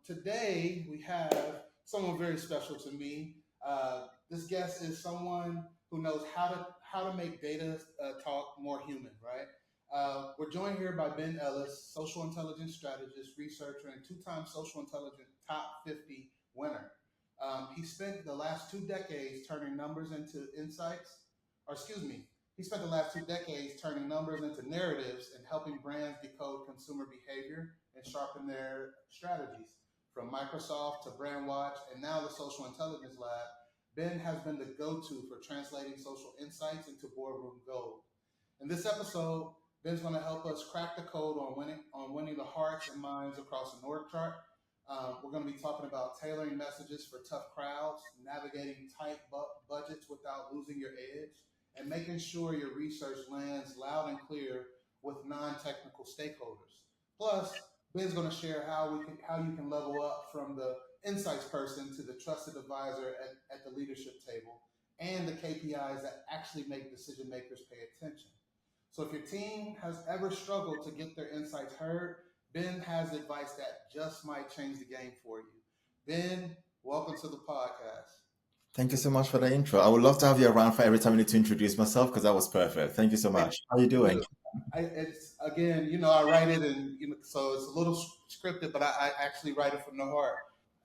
Today we have someone very special to me. This guest is someone who knows how to make data talk more human. Right. We're joined here by Ben Ellis, Social Intelligence Strategist, researcher, and two-time Social Intelligence Top 50 winner. He spent the last 2 decades turning numbers into insights, or excuse me, he spent the last 2 decades turning numbers into narratives and helping brands decode consumer behavior and sharpen their strategies. From Microsoft to Brandwatch and now the Social Intelligence Lab, Ben has been the go-to for translating social insights into boardroom gold. In this episode, Ben's going to help us crack the code on winning the hearts and minds across an org chart. We're going to be talking about tailoring messages for tough crowds, navigating tight budgets without losing your edge, and making sure your research lands loud and clear with non-technical stakeholders. Plus, Ben's going to share how you can level up from the insights person to the trusted advisor at the leadership table, and the KPIs that actually make decision makers pay attention. So if your team has ever struggled to get their insights heard, Ben has advice that just might change the game for you. Ben, welcome to the podcast. Thank you so much for the intro. I would love to have you around for every time I need to introduce myself because that was perfect. Thank you so much. How are you doing? It's again, I write it, and so it's a little scripted, but I actually write it from the heart.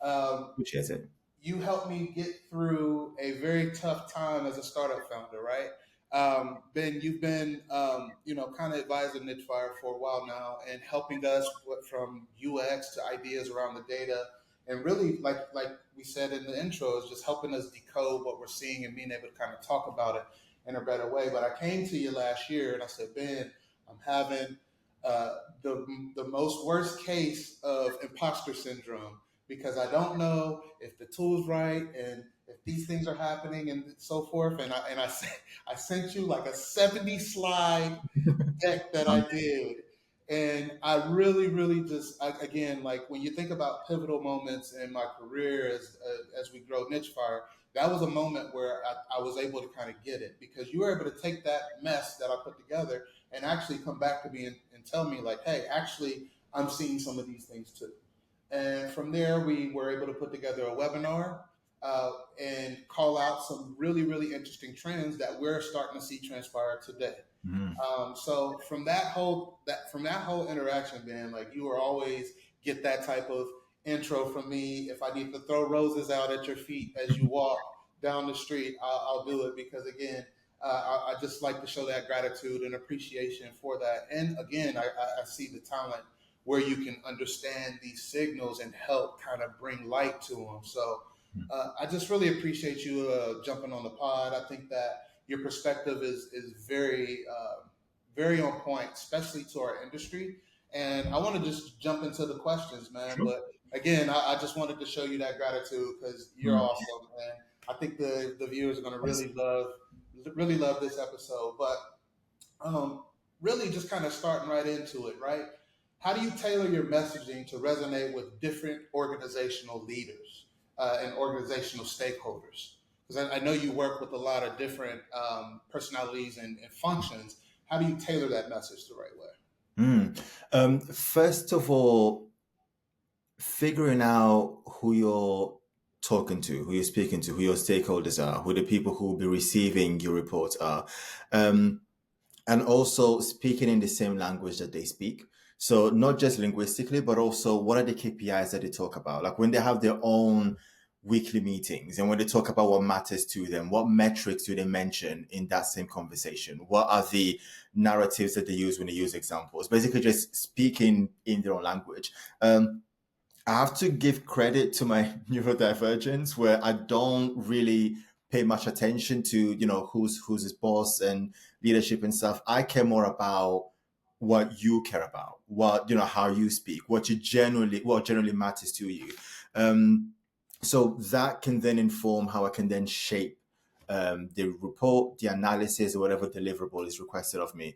Appreciate it. You helped me get through a very tough time as a startup founder, right? Ben, you've been, kind of advising Nichfire for a while now and helping us from UX to ideas around the data. And really, like we said in the intro, is just helping us decode what we're seeing and being able to kind of talk about it in a better way. But I came to you last year and I said, Ben, I'm having the most worst case of imposter syndrome because I don't know if the tool's right and if these things are happening and so forth. And I sent you like a 70 slide deck that I did. And I really, really again, like when you think about pivotal moments in my career as we grow Nichfire, that was a moment where I was able to kind of get it because you were able to take that mess that I put together and actually come back to me and tell me like, hey, actually, I'm seeing some of these things too. And from there, we were able to put together a webinar and call out some really, really interesting trends that we're starting to see transpire today. So from that whole interaction, Ben, like you will always get that type of intro from me. If I need to throw roses out at your feet as you walk down the street, I'll do it because again, I just like to show that gratitude and appreciation for that. And again, I see the talent where you can understand these signals and help kind of bring light to them. So I just really appreciate you jumping on the pod. I think that your perspective is very, very on point, especially to our industry. And I want to just jump into the questions, man. Sure. But again, I just wanted to show you that gratitude because you're awesome, and I think the viewers are going to really love this episode. But really, just kind of starting right into it, right? How do you tailor your messaging to resonate with different organizational leaders and organizational stakeholders? Because I know you work with a lot of different personalities and functions. How do you tailor that message the right way? First of all, figuring out who you're talking to, who you're speaking to, who your stakeholders are, who the people who will be receiving your reports are, and also speaking in the same language that they speak. So not just linguistically, but also what are the KPIs that they talk about? Like when they have their own weekly meetings and when they talk about what matters to them, what metrics do they mention in that same conversation? What are the narratives that they use when they use examples? Basically just speaking in their own language. I have to give credit to my neurodivergence where I don't really pay much attention to, who's his boss and leadership and stuff. I care more about what you care about, how you speak, what generally matters to you. So that can then inform how I can then shape the report, the analysis, or whatever deliverable is requested of me.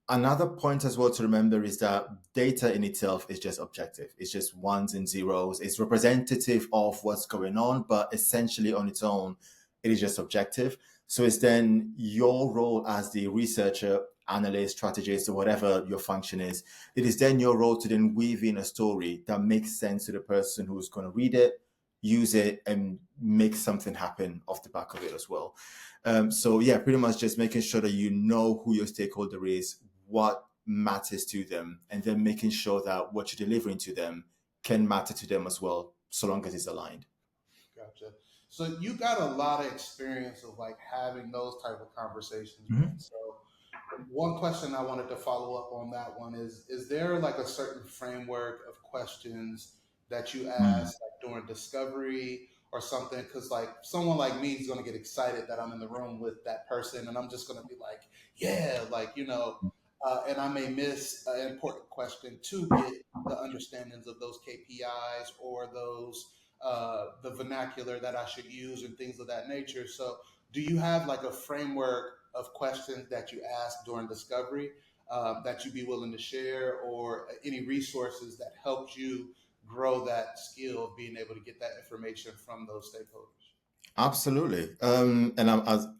Another point as well to remember is that data in itself is just objective. It's just ones and zeros. It's representative of what's going on, but essentially on its own, it is just objective. So it's then your role as the researcher analyst, strategist, or whatever your function is, it is then your role to then weave in a story that makes sense to the person who's going to read it, use it, and make something happen off the back of it as well. So yeah, pretty much just making sure that you know who your stakeholder is, what matters to them, and then making sure that what you're delivering to them can matter to them as well, so long as it's aligned. Gotcha. So you got a lot of experience of like having those type of conversations, man. Mhm. So one question I wanted to follow up on that one is there like a certain framework of questions that you Mm. ask like during discovery or something? Because like someone like me is going to get excited that I'm in the room with that person, and I'm just going to be like, yeah, like and I may miss an important question to get the understandings of those KPIs or those the vernacular that I should use and things of that nature. So do you have like a framework of questions that you ask during discovery that you'd be willing to share, or any resources that helped you grow that skill of being able to get that information from those stakeholders? Absolutely. And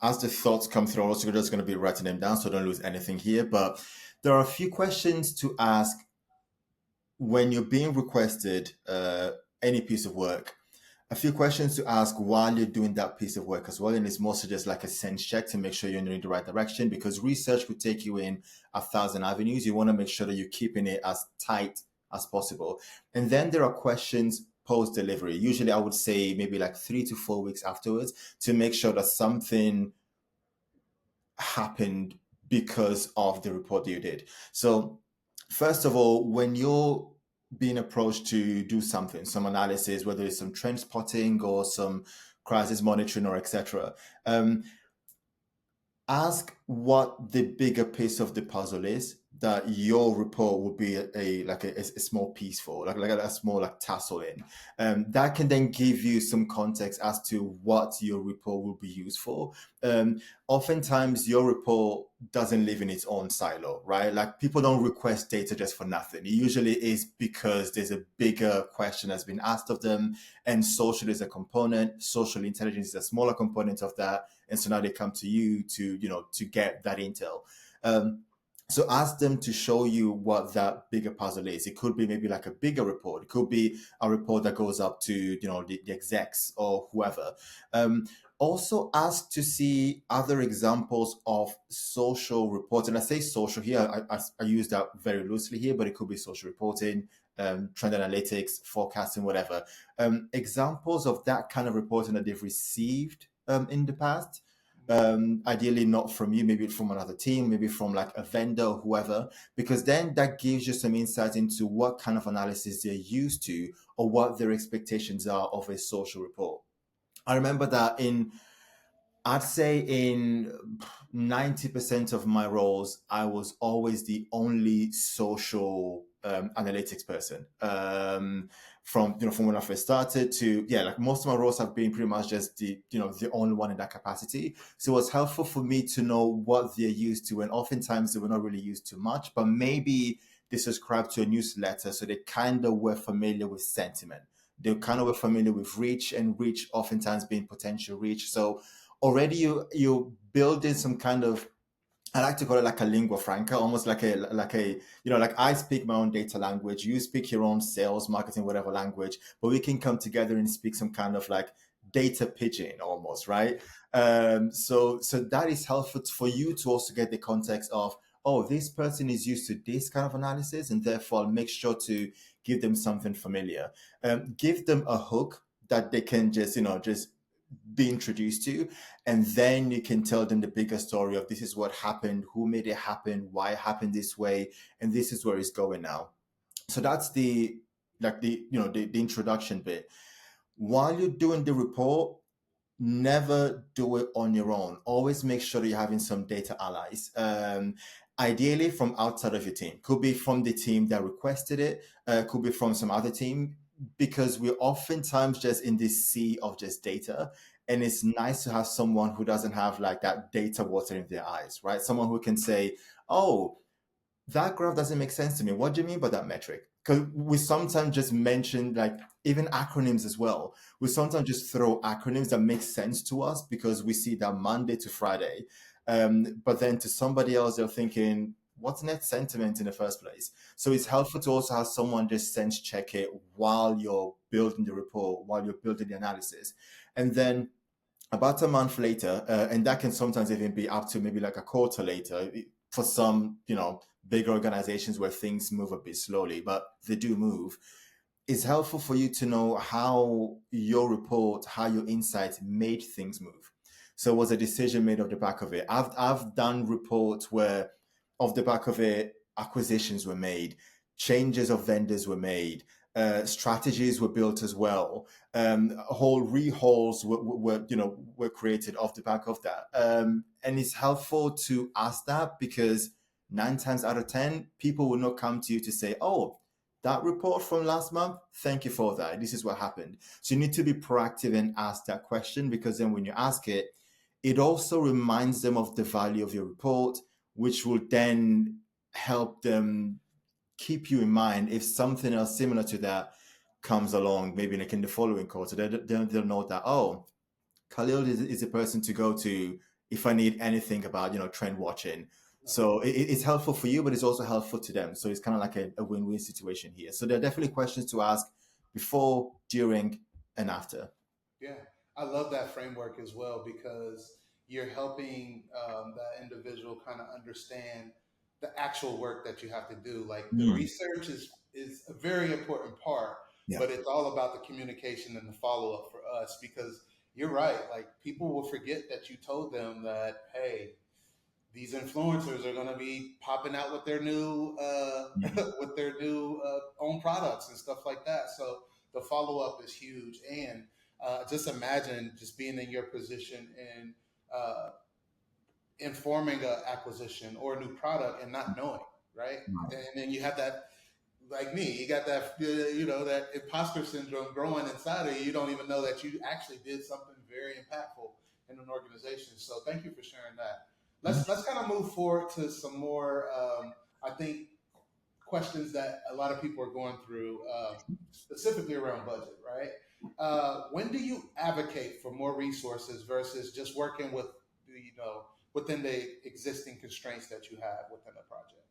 as the thoughts come through, I'm also just going to be writing them down so I don't lose anything here. But there are a few questions to ask when you're being requested any piece of work. A few questions to ask while you're doing that piece of work as well. And it's mostly just like a sense check to make sure you're in the right direction, because research could take you in 1,000 avenues. You want to make sure that you're keeping it as tight as possible. And then there are questions post delivery. Usually I would say maybe like 3 to 4 weeks afterwards, to make sure that something happened because of the report that you did. So first of all, when you're being approached to do something, some analysis, whether it's some trend spotting or some crisis monitoring or etc., ask what the bigger piece of the puzzle is that your report would be a small piece for, like a small like tassel in. That can then give you some context as to what your report will be used for. Oftentimes your report doesn't live in its own silo, right? Like people don't request data just for nothing. It usually is because there's a bigger question that's been asked of them, and social is a component. Social intelligence is a smaller component of that, and so now they come to you to get that intel. So ask them to show you what that bigger puzzle is. It could be maybe like a bigger report. It could be a report that goes up to the execs or whoever. Also ask to see other examples of social reports. And I say social here, I use that very loosely here, but it could be social reporting, trend analytics, forecasting, whatever. Examples of that kind of reporting that they've received in the past. Ideally not from you, maybe from another team, maybe from like a vendor or whoever, because then that gives you some insight into what kind of analysis they're used to or what their expectations are of a social report. I remember that I'd say in 90% of my roles, I was always the only social analytics person. From when I first started to, yeah, like most of my roles have been pretty much just the only one in that capacity. So it was helpful for me to know what they're used to, and oftentimes they were not really used to much, but maybe they subscribed to a newsletter, so they kind of were familiar with sentiment. They kind of were familiar with reach, and reach oftentimes being potential reach. So already you build in some kind of, I like to call it like a lingua franca, almost like I speak my own data language, you speak your own sales, marketing, whatever language, but we can come together and speak some kind of like data pidgin almost, right? So that is helpful for you to also get the context of, oh, this person is used to this kind of analysis, and therefore make sure to give them something familiar. Give them a hook that they can just be introduced to, and then you can tell them the bigger story of this is what happened, who made it happen, why it happened this way, and this is where it's going now. So that's the introduction bit. While you're doing the report, never do it on your own. Always make sure that you're having some data allies. Ideally from outside of your team. Could be from the team that requested it, could be from some other team, because we're oftentimes just in this sea of just data. And it's nice to have someone who doesn't have like that data water in their eyes, right? Someone who can say, oh, that graph doesn't make sense to me. What do you mean by that metric? Because we sometimes just mention like even acronyms as well. We sometimes just throw acronyms that make sense to us because we see that Monday to Friday. But then to somebody else, they're thinking, what's net sentiment in the first place? So it's helpful to also have someone just sense check it while you're building the report, while you're building the analysis. And then about a month later, and that can sometimes even be up to maybe like a quarter later for some, big organizations where things move a bit slowly, but they do move. It's helpful for you to know how your report, how your insights made things move. So was a decision made off the back of it? I've done reports where off the back of it, acquisitions were made, changes of vendors were made, strategies were built as well. Whole rehauls were created off the back of that. And it's helpful to ask that because 9 times out of 10, people will not come to you to say, "Oh, that report from last month, thank you for that. This is what happened." So you need to be proactive and ask that question, because then when you ask it, it also reminds them of the value of your report, which will then help them keep you in mind if something else similar to that comes along, maybe like in the following quarter. They'll know that, oh, Khalil is a person to go to if I need anything about, trend watching. So it's helpful for you, but it's also helpful to them. So it's kind of like a win-win situation here. So there are definitely questions to ask before, during, and after. Yeah, I love that framework as well because you're helping that individual kind of understand the actual work that you have to do. Like the Mm. research is a very important part, Yeah. but it's all about the communication and the follow up for us because you're right. Like people will forget that you told them that, hey, these influencers are going to be popping out with their new Mm. with their new own products and stuff like that. So the follow up is huge, and just imagine just being in your position and uh, informing a acquisition or a new product and not knowing, right? Right. And then you have that, like me, you got that, that imposter syndrome growing inside of you. You don't even know that you actually did something very impactful in an organization. So thank you for sharing that. Mm. Let's kind of move forward to some more, I think, questions that a lot of people are going through, specifically around budget, right? When do you advocate for more resources versus just working with, within the existing constraints that you have within the project?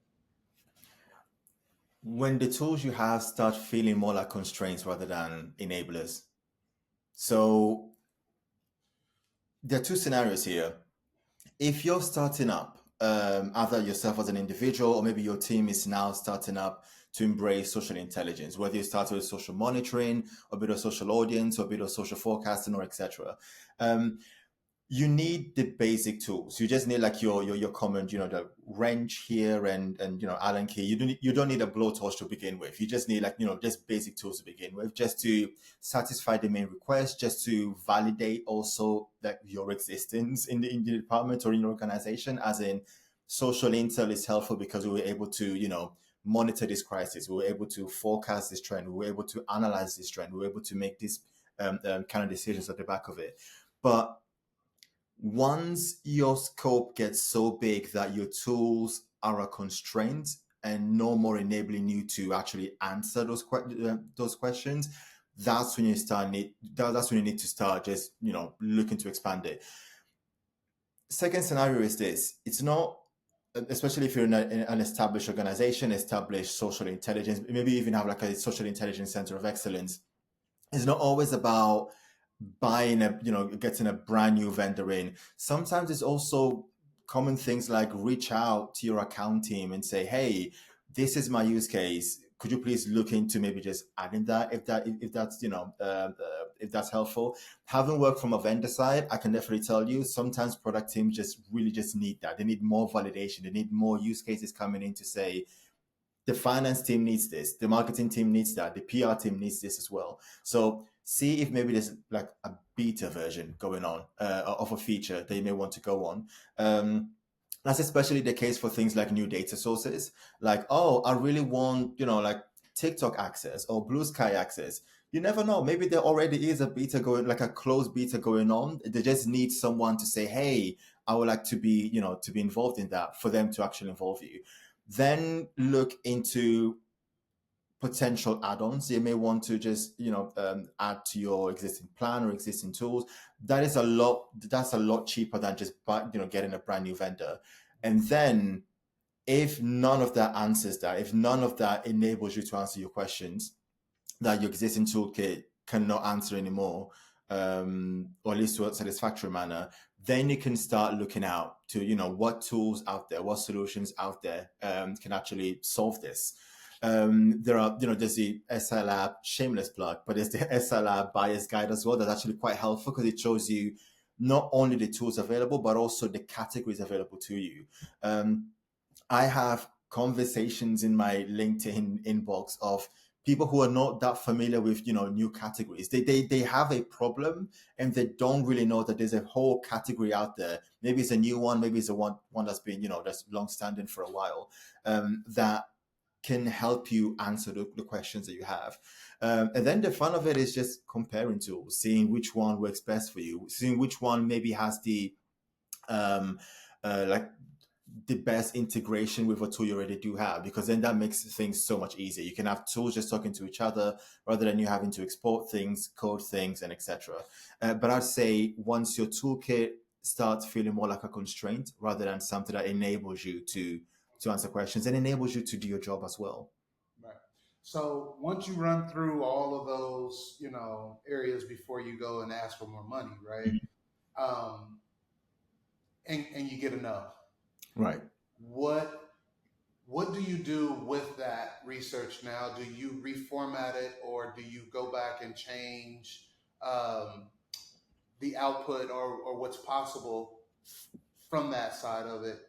When the tools you have start feeling more like constraints rather than enablers. So there are two scenarios here. If you're starting up, either yourself as an individual or maybe your team is now starting up to embrace social intelligence, whether you start with social monitoring, a bit of social audience, or a bit of social forecasting, or etc. You need the basic tools. You just need like your common, the wrench here and Allen key. You don't need a blowtorch to begin with. You just need like just basic tools to begin with, just to satisfy the main request, just to validate also that your existence in the department or in your organization. As in, social intel is helpful because we were able to monitor this crisis. We were able to forecast this trend. We were able to analyze this trend. We were able to make these kind of decisions at the back of it. But once your scope gets so big that your tools are a constraint and no more enabling you to actually answer those questions, that's when that's when you need to start just looking to expand it. Second scenario is this: it's not, especially if you're in an established organization, established social intelligence, maybe even have like a social intelligence center of excellence. It's not always about getting a brand new vendor in. Sometimes it's also common things like reach out to your account team and say, hey, this is my use case. Could you please look into maybe just adding that if that's helpful? Having worked from a vendor side, I can definitely tell you sometimes product teams just really just need that. They need more validation. They need more use cases coming in to say, the finance team needs this, the marketing team needs that, the PR team needs this as well. So see if maybe there's like a beta version going on of a feature that you may want to go on. That's especially the case for things like new data sources. Like, oh, I really want, like TikTok access or Blue Sky access. You never know. Maybe there already is a beta going, like a closed beta going on. They just need someone to say, hey, I would like to be, to be involved in that, for them to actually involve you. Then look into potential add-ons. You may want to just add to your existing plan or existing tools. That's a lot cheaper than just getting a brand new vendor. And then if none of that answers that, if none of that enables you to answer your questions that your existing toolkit cannot answer anymore, or at least to a satisfactory manner, then you can start looking out to what tools out there, what solutions out there can actually solve this. There are, there's the SI Lab shameless plug, but there's the SI Lab buyer's guide as well. That's actually quite helpful because it shows you not only the tools available, but also the categories available to you. I have conversations in my LinkedIn inbox of people who are not that familiar with new categories. They have a problem and they don't really know that there's a whole category out there. Maybe it's a new one, maybe it's a one that's been that's long standing for a while, that can help you answer the questions that you have. And then the fun of it is just comparing tools, seeing which one works best for you, seeing which one maybe has the like the best integration with a tool you already do have, because then that makes things so much easier. You can have tools just talking to each other rather than you having to export things, code things, and etc. But I'd say once your toolkit starts feeling more like a constraint rather than something that enables you to answer questions and enables you to do your job as well. Right. So once you run through all of those, areas before you go and ask for more money, right? And you get enough. Right. What do you do with that research now? Do you reformat it, or do you go back and change um, the output or what's possible from that side of it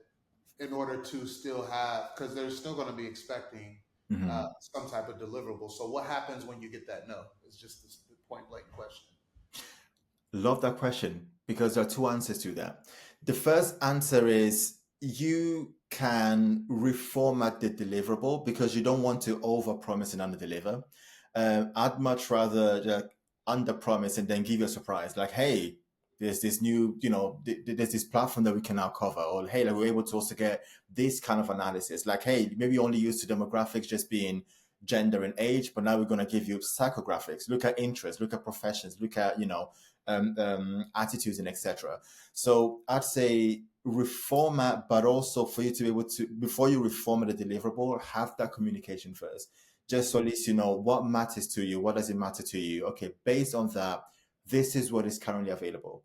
in order to still have, because they're still going to be expecting some type of deliverable. So what happens when you get that no? It's just the point blank question. Love that question because there are two answers to that. The first answer is you can reformat the deliverable because you don't want to overpromise and underdeliver. I'd much rather underpromise and then give you a surprise, like, hey, there's this new, there's this platform that we can now cover, or hey, like we're able to also get this kind of analysis. Like, hey, maybe only use the demographics just being gender and age, but now we're going to give you psychographics. Look at interests, look at professions, look at attitudes and etc. So I'd say reformat, but also for you to be able to, before you reformat the deliverable, have that communication first, just so at least you know what matters to you, what does it matter to you. Okay, based on that, this is what is currently available.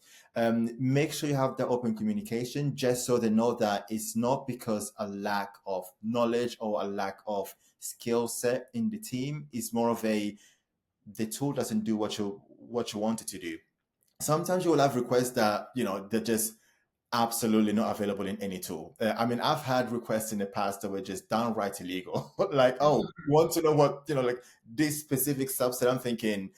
Make sure you have the open communication, just so they know that it's not because a lack of knowledge or a lack of skill set in the team. It's more of the tool doesn't do what you want it to do. Sometimes you will have requests that they're just absolutely not available in any tool. I've had requests in the past that were just downright illegal. Like, oh, you want to know what like this specific subset? I'm thinking,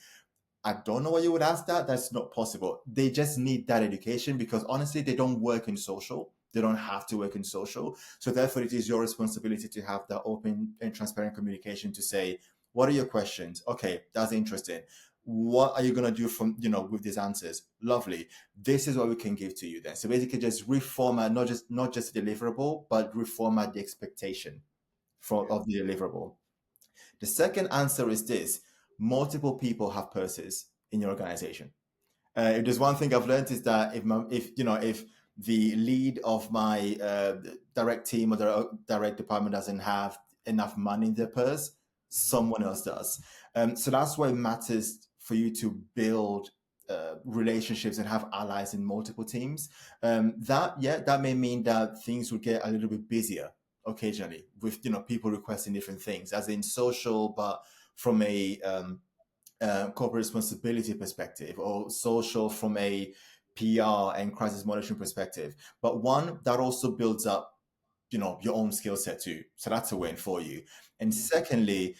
I don't know why you would ask that. That's not possible. They just need that education because honestly, they don't work in social. They don't have to work in social. So therefore, it is your responsibility to have that open and transparent communication to say, what are your questions? Okay, that's interesting. What are you going to do from, with these answers? Lovely. This is what we can give to you then. So basically just reformat, not just the deliverable, but reformat the expectation of the deliverable. The second answer is this: multiple people have purses in your organization. If there's one thing I've learned is that if the lead of my direct team or the direct department doesn't have enough money in their purse, someone else does. So that's why it matters for you to build relationships and have allies in multiple teams. That may mean that things will get a little bit busier occasionally with people requesting different things, as in social, but from a corporate responsibility perspective, or social from a PR and crisis monitoring perspective. But one that also builds up your own skill set too. So that's a win for you. And secondly,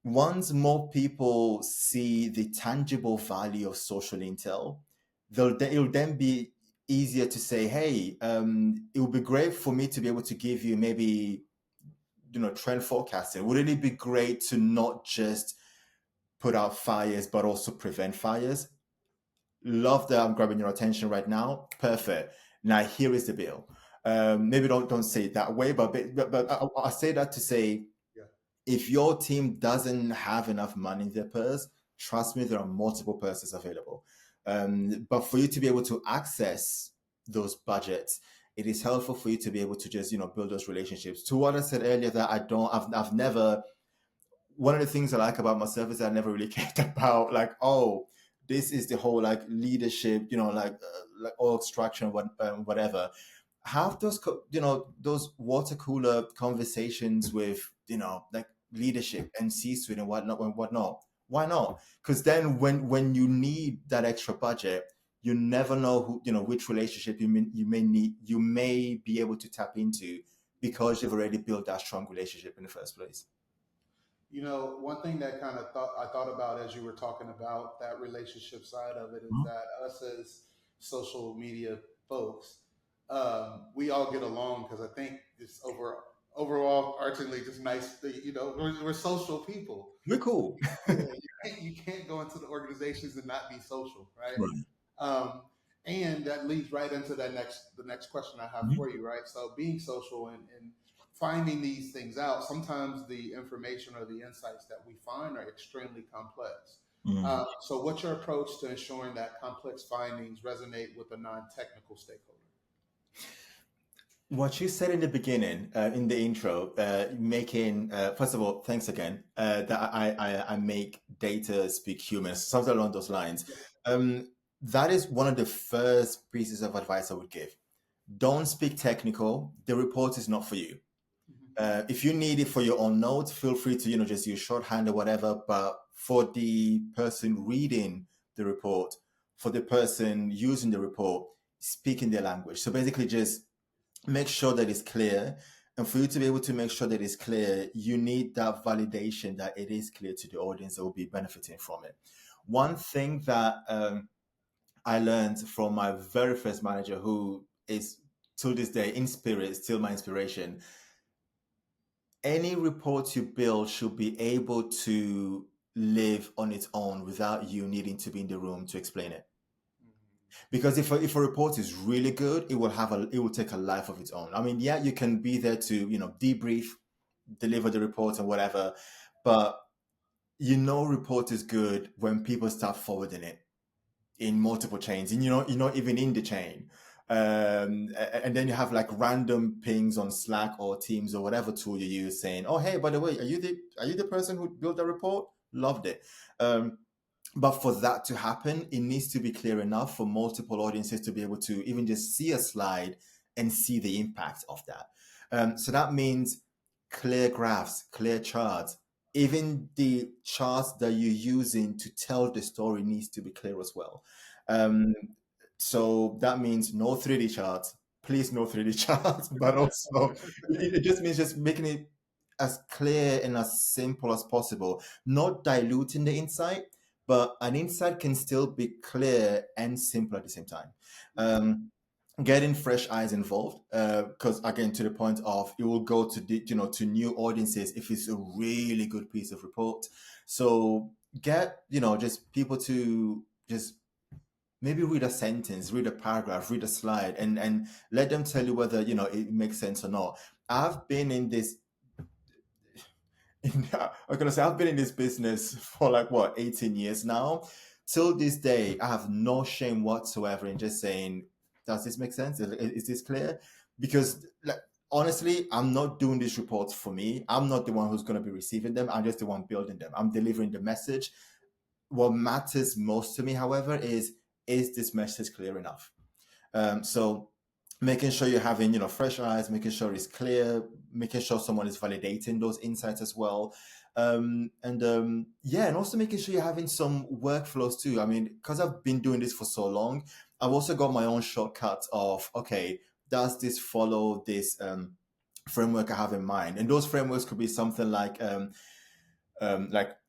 once more people see the tangible value of social intel, it'll then be easier to say, hey, it would be great for me to be able to give you maybe trend forecasting. Wouldn't it be great to not just put out fires but also prevent fires? Love that I'm grabbing your attention right now. Perfect. Now here is the bill. Maybe don't say it that way, but I say that to say, If your team doesn't have enough money in their purse, trust me, there are multiple purses available. But for you to be able to access those budgets, it is helpful for you to be able to just, build those relationships. To what I said earlier, that I've never, one of the things I like about myself is that I never really cared about like, oh, this is the whole like leadership, like org structure and whatever. Have those, those water cooler conversations with, like leadership and C-suite and whatnot. Why not? Because then when you need that extra budget, you never know who, which relationship you may be able to tap into because you've already built that strong relationship in the first place. One thing that I thought about as you were talking about that relationship side of it is that us as social media folks, we all get along because I think it's overall archingly just nice that, we're social people. We're cool. You can't go into the organizations and not be social, right? Right. And that leads right into the next question I have for you, right? So being social and finding these things out, sometimes the information or the insights that we find are extremely complex. So what's your approach to ensuring that complex findings resonate with a non-technical stakeholder? What you said in the beginning, in the intro, making first of all, thanks again. That I make data speak human, something along those lines. That is one of the first pieces of advice I would give. Don't speak technical. The report is not for you. If you need it for your own notes, feel free to just use shorthand or whatever. But for the person reading the report, for the person using the report, speak in their language. So basically, just make sure that it's clear. And for you to be able to make sure that it's clear, you need that validation that it is clear to the audience that will be benefiting from it. One thing that I learned from my very first manager, who is to this day in spirit, still my inspiration. Any report you build should be able to live on its own without you needing to be in the room to explain it. Because if a report is really good, it will take a life of its own. I mean, yeah, you can be there to, debrief, deliver the report and whatever, but report is good when people start forwarding it in multiple chains, and you're not even in the chain. And then you have like random pings on Slack or Teams or whatever tool you use saying, "Oh, hey, by the way, are you the person who built the report? Loved it." But for that to happen, it needs to be clear enough for multiple audiences to be able to even just see a slide and see the impact of that. So that means clear graphs, clear charts. Even the charts that you're using to tell the story needs to be clear as well. So that means no 3D charts, please, no 3D charts, but also it just means just making it as clear and as simple as possible, not diluting the insight, but an insight can still be clear and simple at the same time. Getting fresh eyes involved, because again, to the point of it will go to to new audiences if it's a really good piece of report. So get just people to just maybe read a sentence, read a paragraph, read a slide, and let them tell you whether it makes sense or not. I've been in this. I've been in this business for like 18 years now. Till this day, I have no shame whatsoever in just saying, does this make sense? Is this clear? Because honestly, I'm not doing these reports for me. I'm not the one who's going to be receiving them. I'm just the one building them. I'm delivering the message. What matters most to me, however, is this message clear enough? So making sure you're having fresh eyes, making sure it's clear, making sure someone is validating those insights as well, and also making sure you're having some workflows too. I mean, because I've been doing this for so long, I've also got my own shortcuts of, okay, does this follow this framework I have in mind? And those frameworks could be something like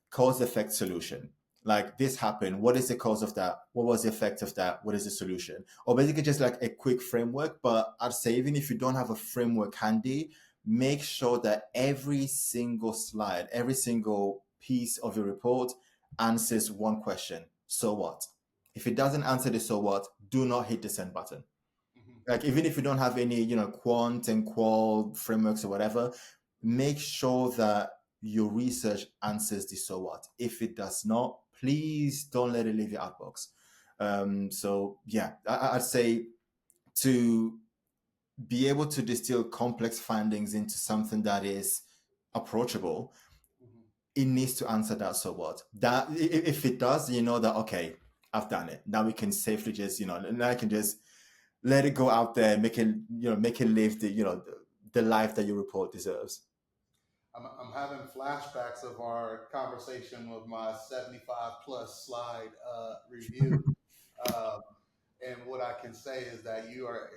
cause effect solution. Like, this happened, what is the cause of that? What was the effect of that? What is the solution? Or basically just like a quick framework. But I'd say even if you don't have a framework handy, make sure that every single slide, every single piece of your report answers one question: so what? If it doesn't answer the so what, do not hit the send button. Like, even if you don't have any quant and qual frameworks or whatever, make sure that your research answers the so what. If it does not, please don't let it leave your outbox. So yeah, I'd say to be able to distill complex findings into something that is approachable, Mhm. it needs to answer that so what. That if it does, you know that okay, I've done it. Now we can safely just, and I can just let it go out there, make it live the life that your report deserves. I'm having flashbacks of our conversation with my 75 plus slide review. Um, and what I can say is that you are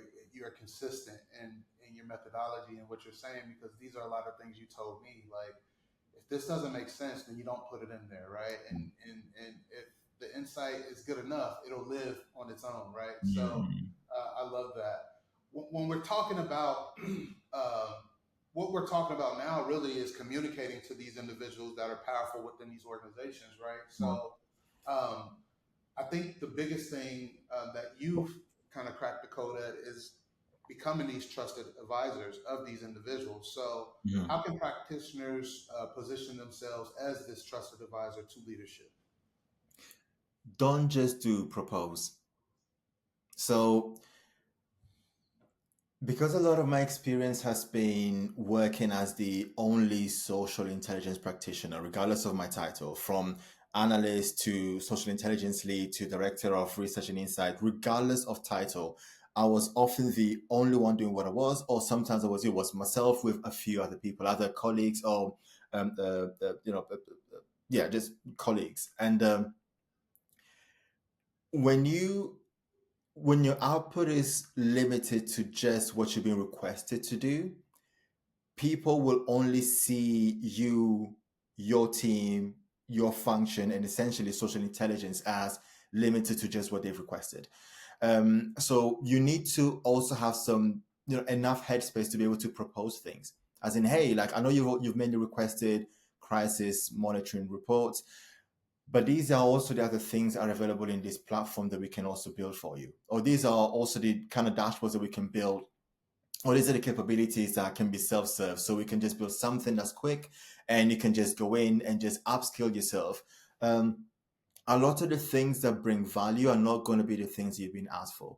consistent in your methodology and what you're saying, because these are a lot of things you told me. Like, if this doesn't make sense, then you don't put it in there, right? And if the insight is good enough, it'll live on its own, right? So Mhm. I love that. When we're talking about uh, what we're talking about now, really is communicating to these individuals that are powerful within these organizations, right? So um, I think the biggest thing that you've kind of cracked the code at is becoming these trusted advisors of these individuals. So, Mhm. how can practitioners position themselves as this trusted advisor to leadership? Don't just do propose. So because a lot of my experience has been working as the only social intelligence practitioner, regardless of my title, from analyst to social intelligence lead to director of research and insight, regardless of title, I was often the only one doing what I was, or sometimes it was myself with a few other people, other colleagues, or yeah, just colleagues. And when you when your output is limited to just what you're being requested to do, people will only see you, your team, your function, and essentially social intelligence as limited to just what they've requested. So you need to also have some, enough headspace to be able to propose things. As in, hey, like I know you've mainly requested crisis monitoring reports, but these are also the other things that are available in this platform that we can also build for you. Or these are also the kind of dashboards that we can build, or these are the capabilities that can be self-serve. So we can just build something that's quick and you can just go in and just upskill yourself. A lot of the things that bring value are not going to be the things you've been asked for.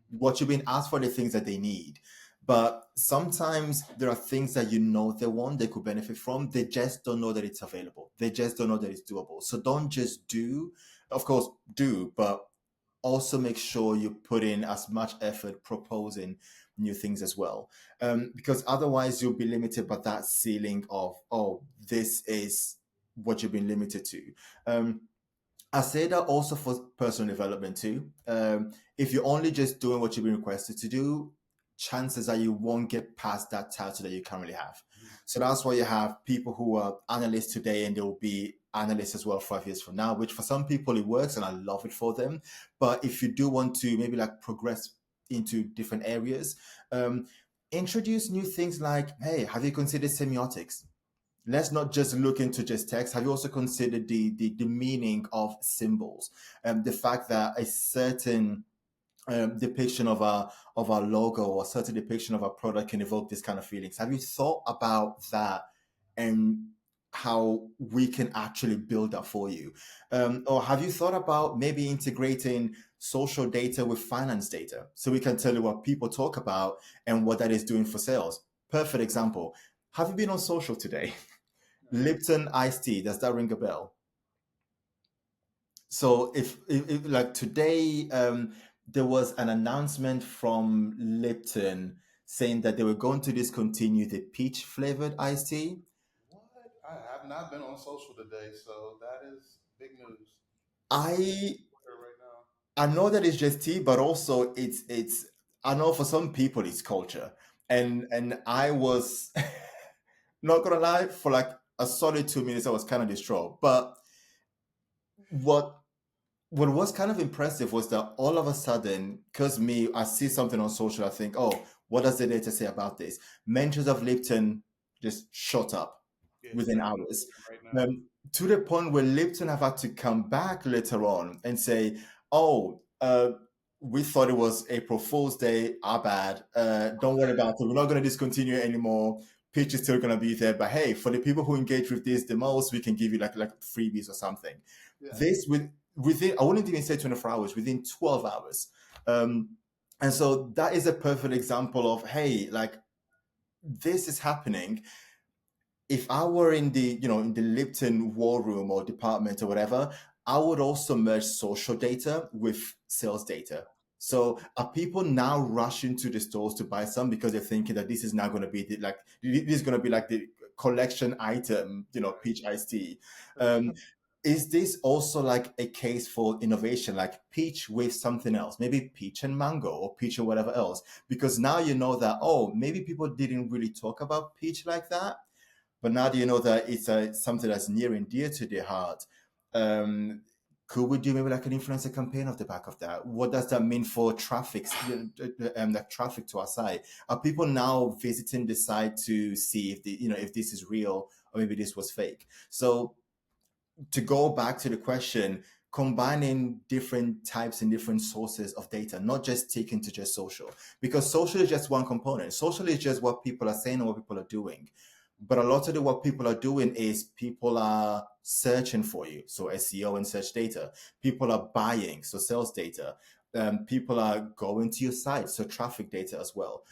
What you've been asked for, the things that they need. But sometimes there are things that they want, they could benefit from. They just don't know that it's available. They just don't know that it's doable. So don't just do, of course, do, but also make sure you put in as much effort proposing new things as well. Because otherwise you'll be limited by that ceiling of, oh, this is what you've been limited to. Um, I say that also for personal development too. If you're only just doing what you've been requested to do, chances are you won't get past that title that you currently have. So that's why you have people who are analysts today and they will be analysts as well 5 years from now, which for some people it works and I love it for them. But if you do want to maybe like progress into different areas, um, introduce new things like, hey, have you considered semiotics? Let's not just look into just text. Have you also considered the meaning of symbols? The fact that a certain depiction of our logo or a certain depiction of our product can evoke this kind of feelings. Have you thought about that and how we can actually build that for you? Or have you thought about maybe integrating social data with finance data so we can tell you what people talk about and what that is doing for sales? Perfect example. Have you been on social today? Lipton iced tea, does that ring a bell? So if like today, there was an announcement from Lipton saying that they were going to discontinue the peach flavored iced tea. What? I have not been on social today, so that is big news. I'm on I Twitter right now. I know that it's just tea, but also it's I know for some people it's culture. And I was not gonna lie, for like a solid 2 minutes I was kind of distraught. But what what was kind of impressive was that all of a sudden, because me, I see something on social, I think, oh, what does the data say about this? Mentions of Lipton just shot up Yeah, within trending hours. right now. To the point where Lipton have had to come back later on and say, oh, we thought it was April Fool's Day, our bad. Don't worry about it. We're not going to discontinue it anymore. pitch is still going to be there. But hey, for the people who engage with this the most, we can give you like freebies or something. Yeah. This within, I wouldn't even say 24 hours, within 12 hours. And so that is a perfect example of, hey, like this is happening. If I were in the, in the Lipton war room or department or whatever, I would also merge social data with sales data. So are people now rushing to the stores to buy some because they're thinking that this is now going to be this is going to be like the collection item, peach iced tea. Is this also like a case for innovation, like peach with something else, maybe peach and mango or peach or whatever else? Because now you know that, oh, maybe people didn't really talk about peach like that, but now do you know that it's something that's near and dear to their heart? Could we do maybe like an influencer campaign off the back of that? What does that mean for traffic, like traffic to our site? Are people now visiting the site to see if if this is real or maybe this was fake? So to go back to the question, combining different types and different sources of data, not just taken to just social, because social is just one component. Social is just what people are saying and what people are doing. But a lot of what people are doing is people are searching for you. So SEO and search data. People are buying, so sales data. People are going to your site, so traffic data as well.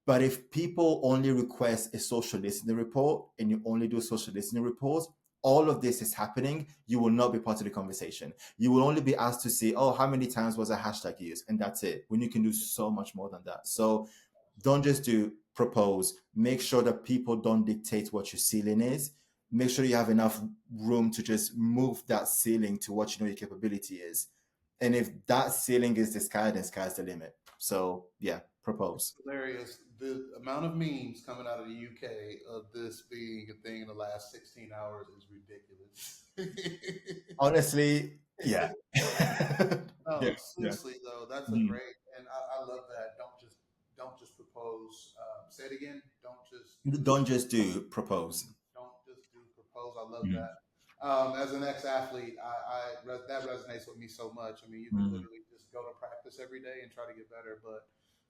But if people only request a social listening report and you only do social listening reports, all of this is happening, you will not be part of the conversation. You will only be asked to see, oh, how many times was a hashtag used? And that's it, when you can do so much more than that. So don't just do propose. Make sure that people don't dictate what your ceiling is. Make sure you have enough room to just move that ceiling to what your capability is. And if that ceiling is the sky, then sky's the limit. So yeah, propose. It's hilarious. The amount of memes coming out of the UK of this being a thing in the last 16 hours is ridiculous. Honestly, yeah. No, Yeah, yeah. seriously though, that's a Mm. great, and I love that. Don't just propose. Say it again. Don't just do. Don't just do propose. Don't just do propose. I love Mm. that. As an ex-athlete, that resonates with me so much. I mean, you can Mm. literally just go to practice every day and try to get better, but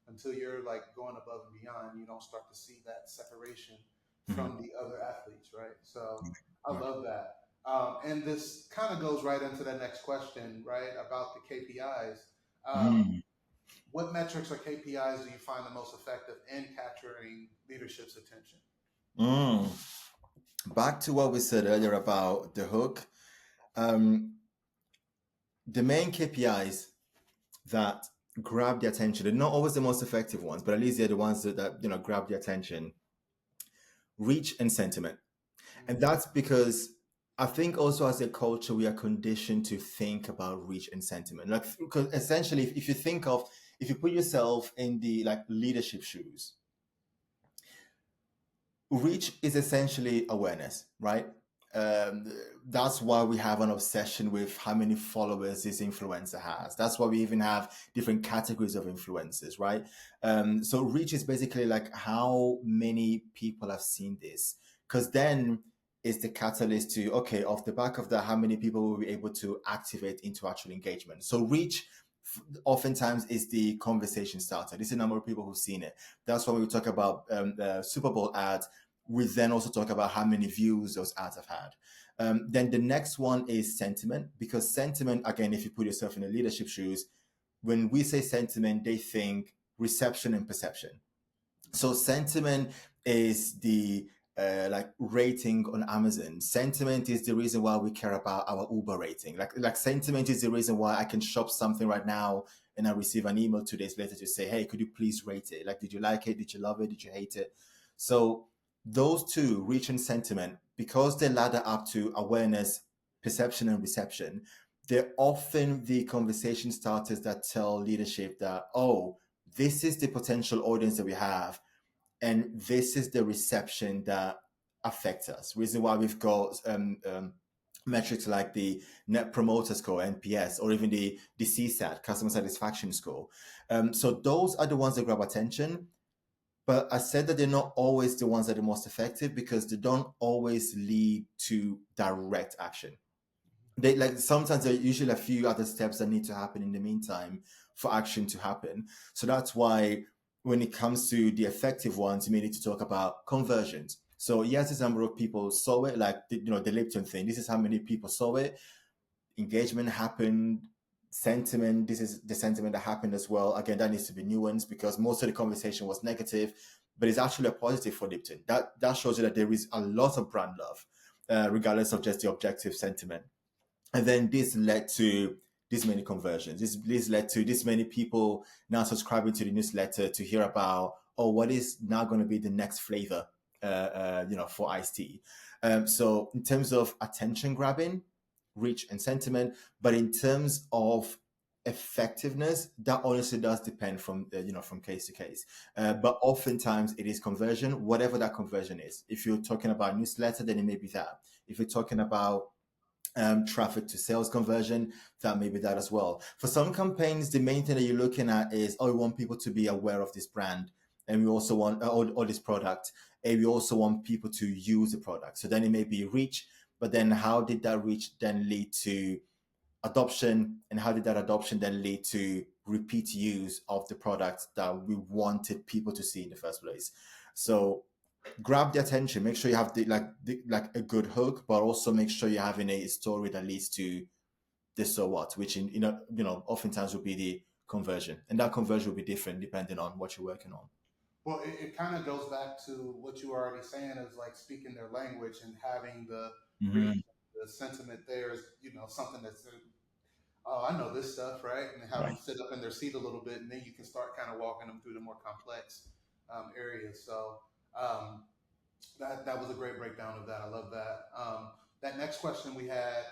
until you're like going above and beyond, you don't start to see that separation Mm. from the other athletes, right? So I Right. love that. And this kind of goes right into the next question, right, about the KPIs. Um, Mm. what metrics or KPIs do you find the most effective in capturing leadership's attention? Mm. Back to what we said earlier about the hook. Um, the main KPIs that grab the attention, they're not always the most effective ones, but at least they're the ones that grab the attention. Reach and sentiment. And that's because I think also as a culture, we are conditioned to think about reach and sentiment. Like, because essentially, if you think of, if you put yourself in the like leadership shoes, reach is essentially awareness, right? Um, that's why we have an obsession with how many followers this influencer has. That's why we even have different categories of influencers, right? So reach is basically like how many people have seen this, because then it's the catalyst to, okay, off the back of that, how many people will be able to activate into actual engagement. So reach oftentimes is the conversation starter. This is the number of people who've seen it. That's why we talk about the Super Bowl ads. We then also talk about how many views those ads have had. Then the next one is sentiment, because sentiment, again, if you put yourself in the leadership shoes, when we say sentiment, they think reception and perception. So sentiment is the like rating on Amazon. Sentiment is the reason why we care about our Uber rating. Like sentiment is the reason why I can shop something right now and I receive an email 2 days later to say, hey, could you please rate it? Like, did you like it? Did you love it? Did you hate it? So those two, reach and sentiment, because they ladder up to awareness, perception, and reception, they're often the conversation starters that tell leadership that, oh, this is the potential audience that we have, and this is the reception that affects us. Reason why we've got metrics like the Net Promoter Score (NPS) or even the CSAT, Customer Satisfaction Score. So those are the ones that grab attention. But I said that they're not always the ones that are most effective because they don't always lead to direct action. They like sometimes there are usually a few other steps that need to happen in the meantime for action to happen. So that's why when it comes to the effective ones, you may need to talk about conversions. So yes, this number of people saw it, like the Lipton thing. This is how many people saw it. Engagement happened. Sentiment. This is the sentiment that happened as well. Again, that needs to be nuanced because most of the conversation was negative, but it's actually a positive for Lipton. That shows you that there is a lot of brand love, regardless of just the objective sentiment. And then this led to this many conversions. This led to this many people now subscribing to the newsletter to hear about, oh, what is now going to be the next flavor, for iced tea. So in terms of attention grabbing, reach and sentiment, but in terms of effectiveness, that honestly does depend from from case to case. But oftentimes it is conversion, whatever that conversion is. If you're talking about newsletter, then it may be that. If you're talking about traffic to sales conversion, that may be that as well. For some campaigns, the main thing that you're looking at is, oh, we want people to be aware of this brand, and we also want or this product, and we also want people to use the product. So then it may be reach, but then how did that reach then lead to adoption, and how did that adoption then lead to repeat use of the product that we wanted people to see in the first place? So grab the attention, make sure you have like a good hook, but also make sure you're having a story that leads to the so what, which oftentimes will be the conversion, and that conversion will be different depending on what you're working on. Well, it kind of goes back to what you were already saying, is like speaking their language and having the reach, Mm-hmm. the sentiment there is, something that's, oh, I know this stuff, right? And have them Right. sit up in their seat a little bit, and then you can start kind of walking them through the more complex areas. So um, that was a great breakdown of that. I love that. That next question we had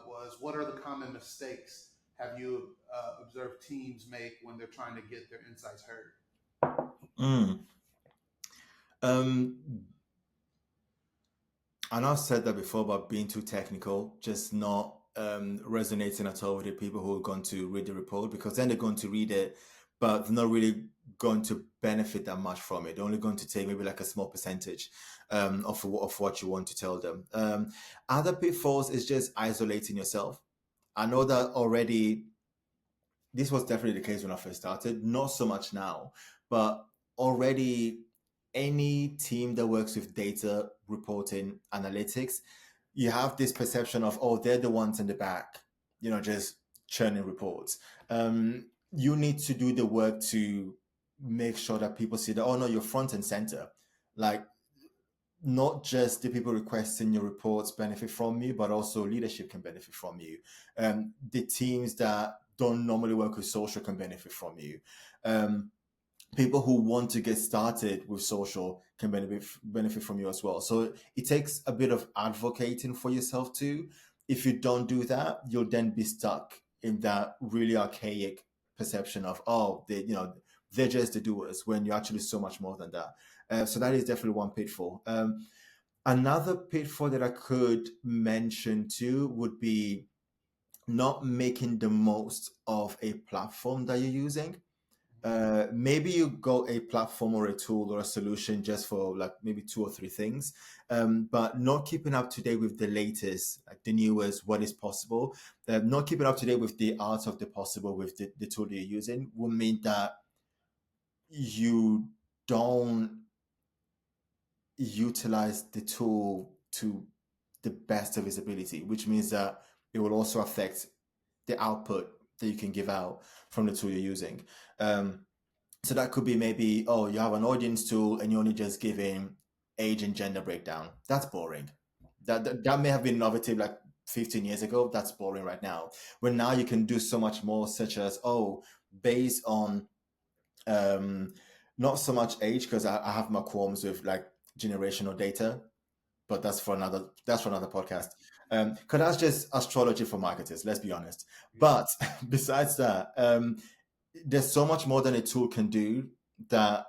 was, what are the common mistakes have you observed teams make when they're trying to get their insights heard? Mm. Um, and I've said that before about being too technical, just not resonating at all with the people who are going to read the report, because then they're going to read it, but they're not really going to benefit that much from it. They're only going to take maybe like a small percentage of what you want to tell them. Other pitfalls is just isolating yourself. I know that already. This was definitely the case when I first started, not so much now, but already any team that works with data reporting analytics, you have this perception of, oh, they're the ones in the back, just churning reports. You need to do the work to make sure that people see that, oh no, you're front and center. Like, not just the people requesting your reports benefit from you, but also leadership can benefit from you. The teams that don't normally work with social can benefit from you. People who want to get started with social can benefit from you as well. So it takes a bit of advocating for yourself too. If you don't do that, you'll then be stuck in that really archaic perception of, oh, they're just the doers, when you're actually so much more than that. So that is definitely one pitfall. Another pitfall that I could mention too would be not making the most of a platform that you're using. Maybe you got a platform or a tool or a solution just for like maybe 2 or 3 things, but not keeping up to date with the latest, like the newest, what is possible. Not keeping up to date with the art of the possible with the tool that you're using will mean that you don't utilize the tool to the best of its ability, which means that it will also affect the output that you can give out from the tool you're using. So that could be maybe, oh, you have an audience tool and you're only just giving age and gender breakdown. That's boring. That may have been innovative like 15 years ago. That's boring right now. When now you can do so much more, such as, oh, based on not so much age, because I have my qualms with like generational data, but that's for another podcast. Because that's just astrology for marketers, let's be honest. But besides that, there's so much more than a tool can do, that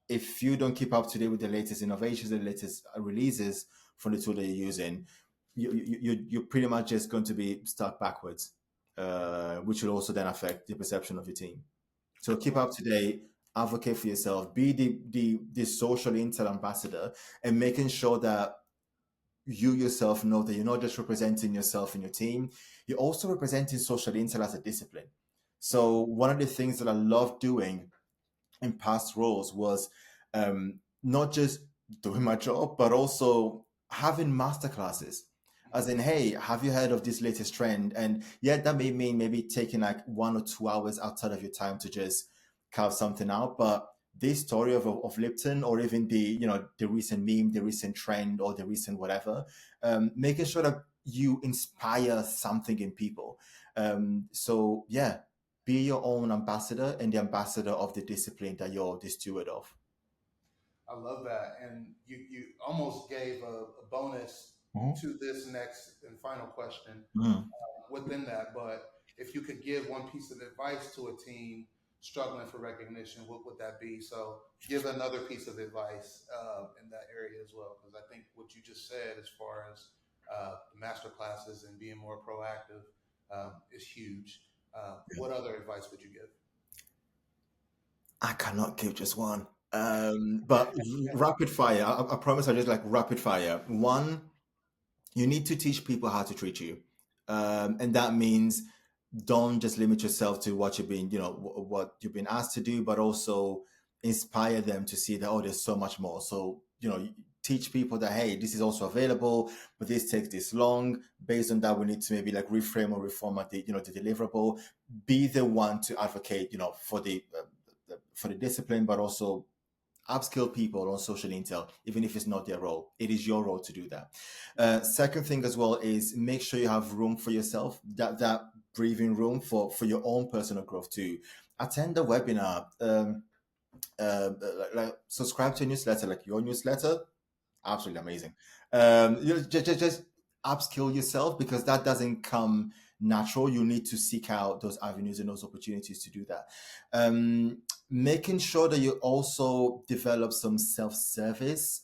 if you don't keep up to date with the latest innovations, the latest releases from the tool that you're using, you're pretty much just going to be stuck backwards, which will also then affect the perception of your team. So keep up to date, advocate for yourself, be the social intel ambassador, and making sure that you yourself know that you're not just representing yourself and your team, you're also representing social intel as a discipline. So one of the things that I love doing in past roles was not just doing my job, but also having masterclasses. As in, hey, have you heard of this latest trend? And yeah, that may mean maybe taking like 1 or 2 hours outside of your time to just carve something out. But this story of Lipton, or even the recent meme, the recent trend, or the recent whatever, making sure that you inspire something in people. So yeah, be your own ambassador and the ambassador of the discipline that you're the steward of. I love that. And you almost gave a bonus Mhm. to this next and final question Mm. within that. But if you could give one piece of advice to a team struggling for recognition, what would that be? So give another piece of advice in that area as well, because I think what you just said, as far as the master classes and being more proactive, is huge. What other advice would you give? I cannot give just one. But rapid fire, I promise I just like rapid fire. One, you need to teach people how to treat you. And that means don't just limit yourself to what you've been, what you've been asked to do, but also inspire them to see that, oh, there's so much more. So, teach people that, hey, this is also available, but this takes this long. Based on that, we need to maybe like reframe or reformat the deliverable. Be the one to advocate, for the discipline, but also upskill people on social intel, even if it's not their role. It is your role to do that. Second thing as well is make sure you have room for yourself, that breathing room for your own personal growth too. Attend a webinar, like subscribe to a newsletter, like your newsletter, absolutely amazing. Just upskill yourself, because that doesn't come natural. You need to seek out those avenues and those opportunities to do that. Making sure that you also develop some self-service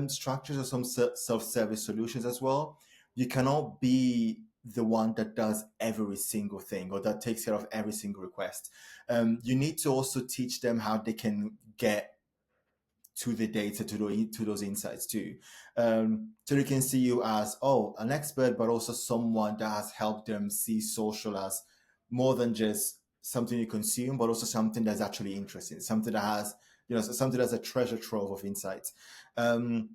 structures, or some self-service solutions as well. You cannot be the one that does every single thing, or that takes care of every single request. You need to also teach them how they can get to the data, to those insights too. So they can see you as, oh, an expert, but also someone that has helped them see social as more than just something you consume, but also something that's actually interesting, something that has, something that's a treasure trove of insights. And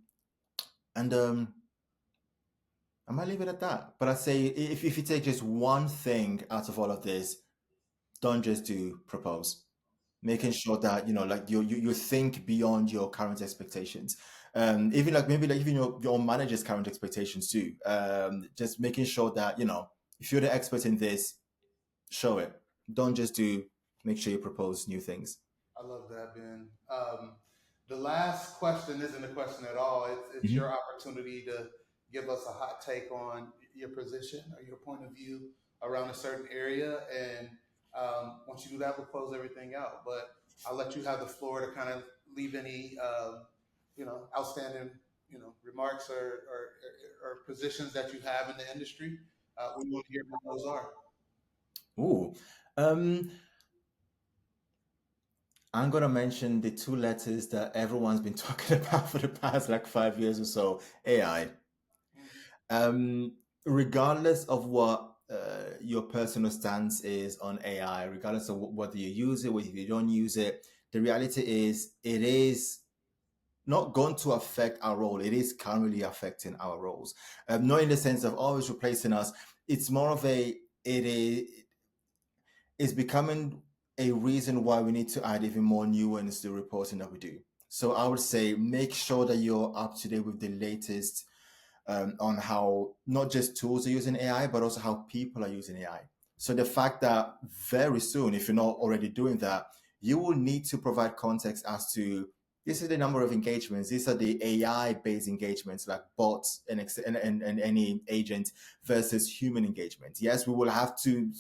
I might leave it at that. But I say, if you take just one thing out of all of this, don't just do propose. Making sure that like you think beyond your current expectations, even like maybe like even your own manager's current expectations too. Just making sure that if you're the expert in this, show it. Don't just do. Make sure you propose new things. I love that, Ben. The last question isn't a question at all. It's Mhm. your opportunity to give us a hot take on your position or your point of view around a certain area. And once you do that, we'll close everything out. But I'll let you have the floor to kind of leave any, outstanding, remarks or positions that you have in the industry. We want to hear what those are. Ooh, um, I'm gonna mention the two letters that everyone's been talking about for the past like 5 years or so. AI. Um, Regardless of what your personal stance is on AI, regardless of whether you use it, whether you don't use it, the reality is it is not going to affect our role. It is currently affecting our roles. Not in the sense of always replacing us. It's more of it's becoming a reason why we need to add even more nuance to the reporting that we do. So I would say make sure that you're up to date with the latest on how not just tools are using AI, but also how people are using AI. So the fact that very soon, if you're not already doing that, you will need to provide context as to this is the number of engagements. These are the AI-based engagements like bots and any agent versus human engagement. Yes, we will have to,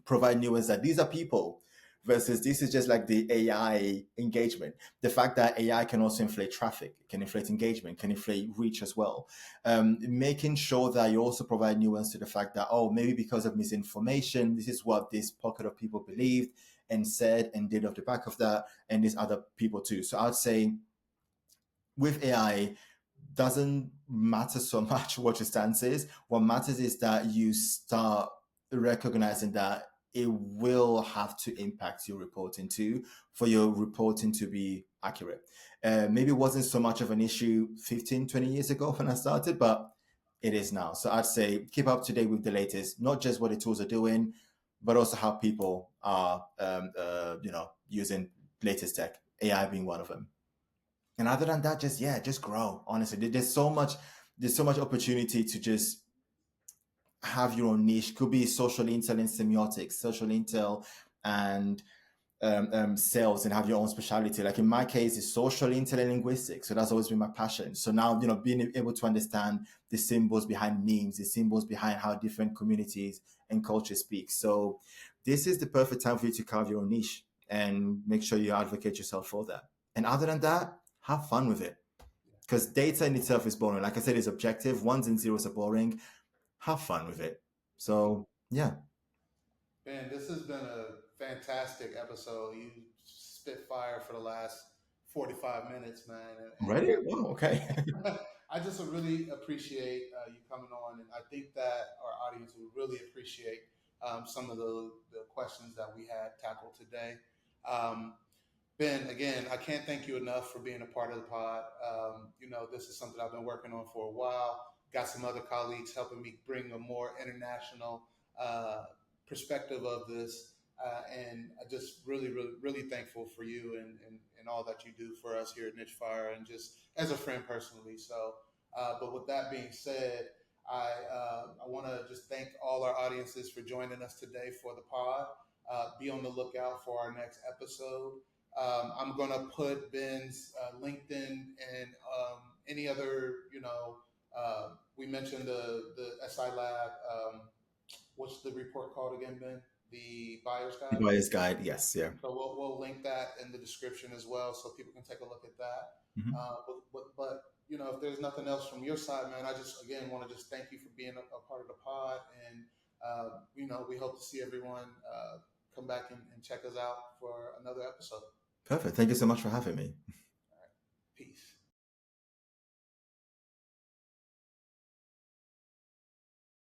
provide nuance that these are people versus this is just like the AI engagement. The fact that AI can also inflate traffic, can inflate engagement, can inflate reach as well. Making sure that you also provide nuance to the fact that, oh, maybe because of misinformation, this is what this pocket of people believed and said and did off the back of that, and these other people too. So I'd say with AI, doesn't matter so much what your stance is. What matters is that you start recognizing that it will have to impact your reporting too, for your reporting to be accurate. Maybe it wasn't so much of an issue 15, 20 years ago when I started, but it is now. So I'd say keep up to date with the latest, not just what the tools are doing, but also how people are, using latest tech, AI being one of them. And other than that, just grow. Honestly, there's so much opportunity to just have your own niche. Could be social intel and semiotics, social intel and sales, and have your own specialty. Like in my case, it's social intel and linguistics. So that's always been my passion. So now, being able to understand the symbols behind memes, the symbols behind how different communities and cultures speak. So this is the perfect time for you to carve your own niche and make sure you advocate yourself for that. And other than that, have fun with it. Because data in itself is boring. Like I said, it's objective. Ones and zeros are boring. Have fun with it. So yeah. Man, this has been a fantastic episode. You spit fire for the last 45 minutes, man. Ready? Oh, okay. I just really appreciate you coming on, and I think that our audience will really appreciate some of the questions that we had tackled today. Um, Ben, again, I can't thank you enough for being a part of the pod. This is something I've been working on for a while. Got some other colleagues helping me bring a more international uh, perspective of this. And I just really, really, really thankful for you and all that you do for us here at Niche Fire and just as a friend personally. So, but with that being said, I want to just thank all our audiences for joining us today for the pod. Be on the lookout for our next episode. I'm going to put Ben's LinkedIn and any other, we mentioned the SI Lab. What's the report called again, Ben? The buyer's The guide. buyer's guide, yes, yeah. So we'll link that in the description as well, so people can take a look at that. Mhm. But if there's nothing else from your side, man, I just again want to just thank you for being a part of the pod, and we hope to see everyone come back and check us out for another episode. Perfect. Thank you so much for having me.